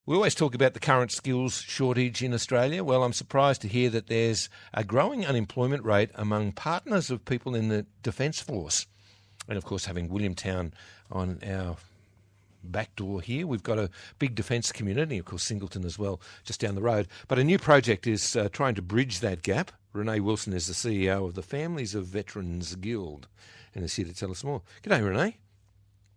We always talk about the current skills shortage in Australia. Well, I'm surprised to hear that there's a growing unemployment rate among partners of people in the Defence Force. And of course, having Williamtown on our back door here, we've got a big defence community, of course Singleton as well, just down the road. But a new project is trying to bridge that gap. Renee Wilson is the CEO of the Families of Veterans Guild and is here to tell us more. G'day, Renee.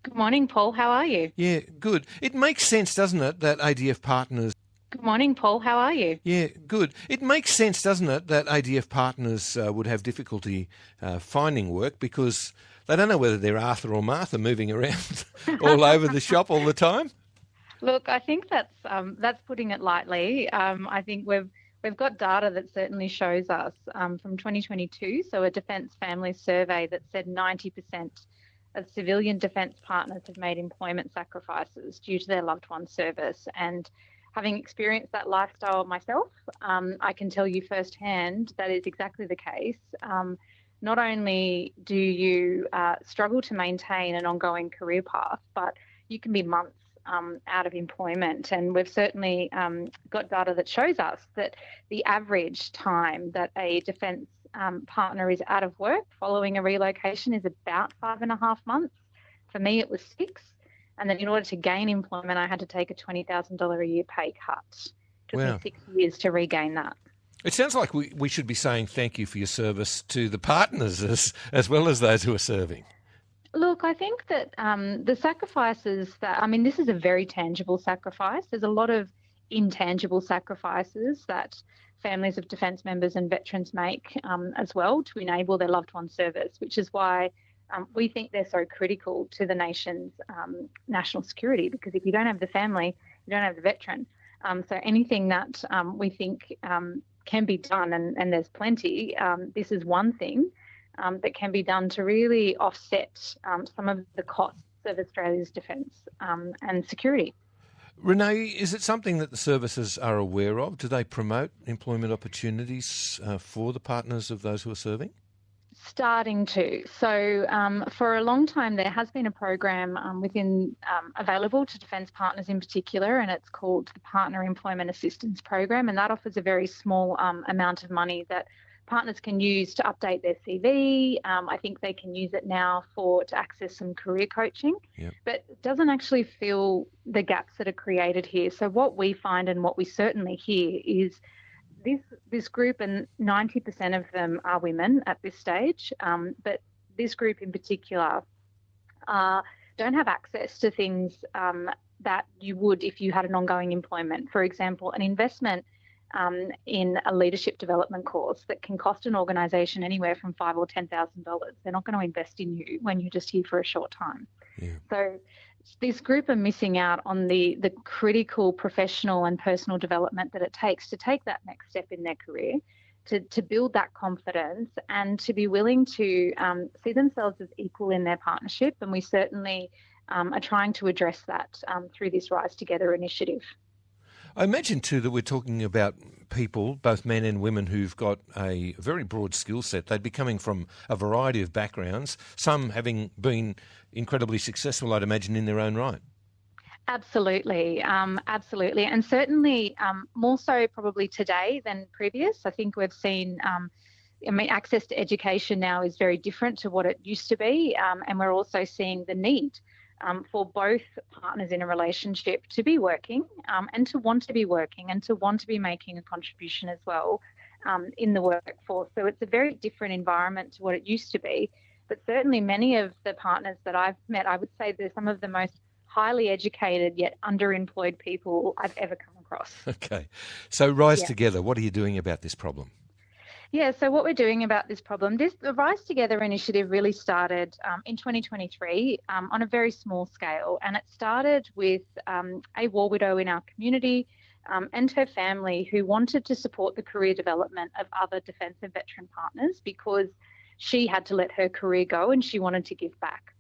Good morning, Paul. How are you? Yeah, good. It makes sense, doesn't it, that ADF partners... Good morning, Paul. How are you? Yeah, good. It makes sense, doesn't it, that ADF partners would have difficulty finding work because they don't know whether they're Arthur or Martha moving around all over the shop all the time? Look, I think that's putting it lightly. I think we've got data that certainly shows us from 2022, so a Defence Families survey that said 90% of civilian defence partners have made employment sacrifices due to their loved one's service. And having experienced that lifestyle myself, I can tell you firsthand that is exactly the case. Not only do you struggle to maintain an ongoing career path, but you can be months out of employment. And we've certainly got data that shows us that the average time that a defence partner is out of work following a relocation is about 5.5 months. For me, it was 6. And then in order to gain employment, I had to take a $20,000 a year pay cut. It took me 6 years to regain that. It sounds like we should be saying thank you for your service to the partners as well as those who are serving. Look, I think that the sacrifices this is a very tangible sacrifice. There's a lot of intangible sacrifices that families of defence members and veterans make as well to enable their loved one's service, which is why we think they're so critical to the nation's national security, because if you don't have the family, you don't have the veteran. So anything that we think can be done, and there's plenty, this is one thing that can be done to really offset some of the costs of Australia's defence and security. Renee, is it something that the services are aware of? Do they promote employment opportunities for the partners of those who are serving? Starting to. So for a long time there has been a program available to defence partners in particular, and it's called the Partner Employment Assistance Program, and that offers a very small amount of money that partners can use to update their CV. I think they can use it now to access some career coaching, but it doesn't actually fill the gaps that are created here. So what we find and what we certainly hear is this group, and 90% of them are women at this stage, but this group in particular don't have access to things that you would if you had an ongoing employment. For example, an investment in a leadership development course that can cost an organisation anywhere from $5,000 or $10,000. They're not going to invest in you when you're just here for a short time. Yeah. So this group are missing out on the critical professional and personal development that it takes to take that next step in their career, to build that confidence and to be willing to see themselves as equal in their partnership. And we certainly are trying to address that through this Rise Together initiative. I imagine too that we're talking about people, both men and women, who've got a very broad skill set. They'd be coming from a variety of backgrounds, some having been incredibly successful, I'd imagine, in their own right. Absolutely, absolutely. And certainly more so probably today than previous. I think we've seen access to education now is very different to what it used to be, and we're also seeing the need for both partners in a relationship to be working and to want to be working and to want to be making a contribution as well in the workforce. So it's a very different environment to what it used to be. But certainly many of the partners that I've met, I would say they're some of the most highly educated yet underemployed people I've ever come across. Okay. So Rise Together, what are you doing about this problem? Yeah, so what we're doing about this problem, the Rise Together initiative really started in 2023 on a very small scale, and it started with a war widow in our community and her family who wanted to support the career development of other defence and veteran partners because she had to let her career go and she wanted to give back.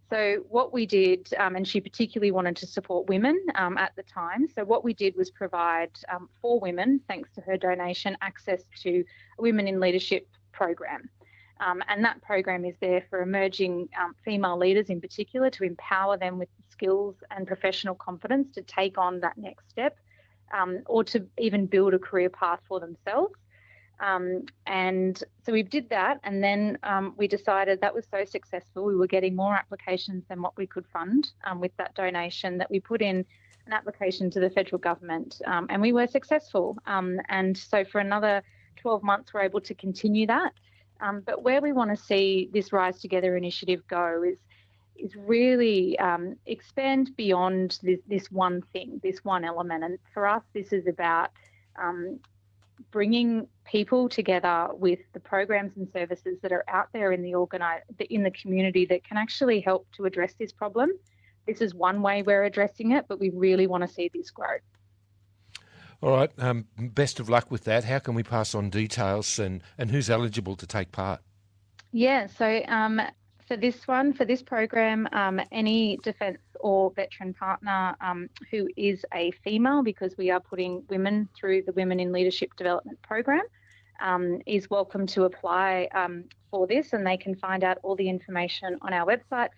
So what we did, and she particularly wanted to support women at the time, so what we did was provide for women, thanks to her donation, access to a Women in Leadership program. And that program is there for emerging female leaders in particular, to empower them with the skills and professional confidence to take on that next step, or to even build a career path for themselves. And so we did that, and then we decided that was so successful, we were getting more applications than what we could fund with that donation, that we put in an application to the federal government, and we were successful. And so for another 12 months, we're able to continue that. But where we want to see this Rise Together initiative go is really expand beyond this one thing, this one element. And for us, this is about bringing people together with the programs and services that are out there in the community that can actually help to address this problem. This is one way we're addressing it, but we really want to see this grow. All right. Best of luck with that. How can we pass on details and who's eligible to take part? Yeah, so for this program, any defence or veteran partner who is a female, because we are putting women through the Women in Leadership Development program, is welcome to apply for this, and they can find out all the information on our website,